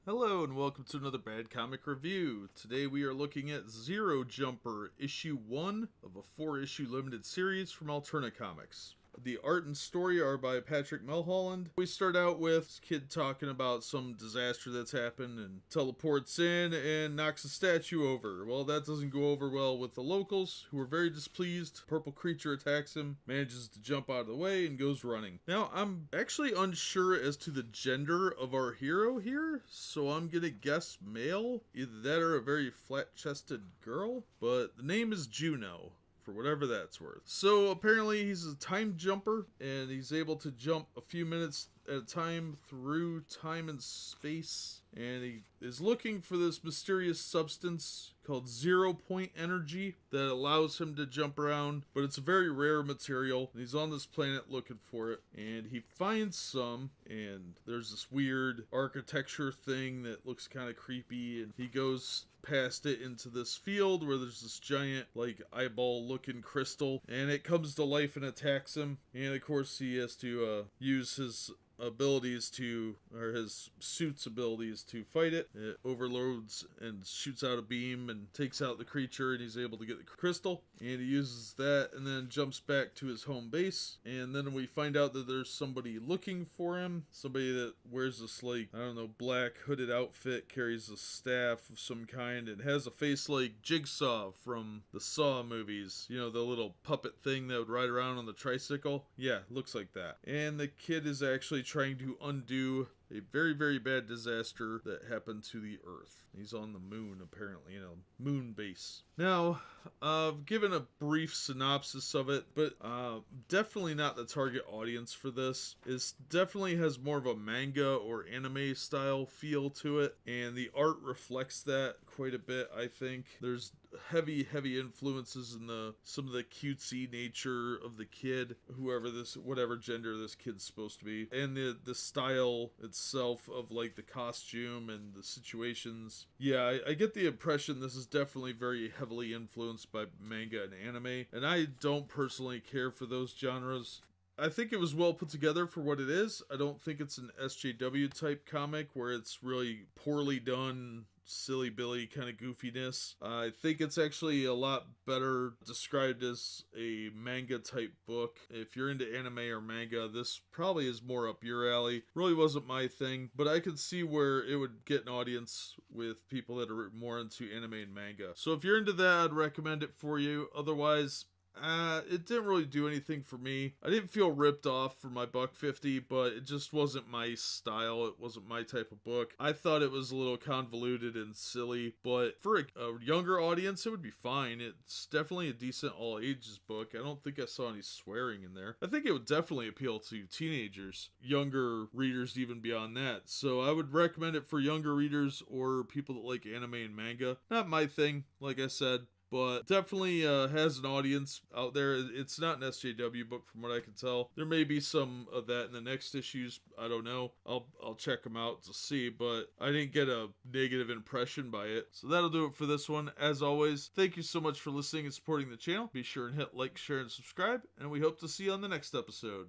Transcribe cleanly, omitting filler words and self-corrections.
Hello and welcome to another Bad Comic Review. Today we are looking at Zero Jumper, issue 1 of a 4-issue limited series from Alterna Comics. The art and story are by Patrick Mulholland. We start out with this kid talking about some disaster that's happened and teleports in and knocks a statue over. Well, that doesn't go over well with the locals, who are very displeased. Purple creature attacks him, manages to jump out of the way, and goes running. Now, I'm actually unsure as to the gender of our hero here, so I'm gonna guess male. Either that or a very flat-chested girl, but the name is Juno, for whatever that's worth. So apparently he's a time jumper, and he's able to jump a few minutes at a time through time and space, and he is looking for this mysterious substance called 0 point energy that allows him to jump around, but it's a very rare material, and he's on this planet looking for it, and he finds some, and there's this weird architecture thing that looks kind of creepy, and he goes past it into this field where there's this giant, like, eyeball looking crystal, and it comes to life and attacks him, and of course he has to use his abilities to, or his suit's abilities to fight it. It overloads and shoots out a beam and takes out the creature, and he's able to get the crystal, and he uses that and then jumps back to his home base, and then we find out that there's somebody looking for him, somebody that wears this, like, I don't know, black hooded outfit, carries a staff of some kind, and has a face like Jigsaw from the Saw movies, you know, the little puppet thing that would ride around on the tricycle. Yeah, looks like that. And the kid is actually trying to undo a very, very bad disaster that happened to the Earth. He's on the moon, apparently, moon base. Now, I've given a brief synopsis of it, but definitely not the target audience for this. It definitely has more of a manga or anime style feel to it, and the art reflects that quite a bit, I think. There's heavy influences in some of the cutesy nature of the kid, whatever gender this kid's supposed to be, and the style itself of, like, the costume and the situations. Yeah, I get the impression this is definitely very heavily influenced by manga and anime, and I don't personally care for those genres. I think it was well put together for what it is. I don't think it's an SJW type comic where it's really poorly done, silly Billy kind of goofiness. I think it's actually a lot better described as a manga type book. If you're into anime or manga, this probably is more up your alley. Really wasn't my thing, but I could see where it would get an audience with people that are more into anime and manga. So if you're into that, I'd recommend it for you. Otherwise, it didn't really do anything for me. I didn't feel ripped off for my $1.50, but it just wasn't my style. It wasn't my type of book. I thought it was a little convoluted and silly, but for a younger audience, it would be fine. It's definitely a decent all ages book. I don't think I saw any swearing in there. I think it would definitely appeal to teenagers, younger readers even beyond that. So I would recommend it for younger readers or people that like anime and manga. Not my thing, like I said, but definitely has an audience out there. It's not an SJW book from what I can tell. There may be some of that in the next issues. I don't know. I'll check them out to see, but I didn't get a negative impression by it. So that'll do it for this one. As always, thank you so much for listening and supporting the channel. Be sure and hit like, share, and subscribe, and we hope to see you on the next episode.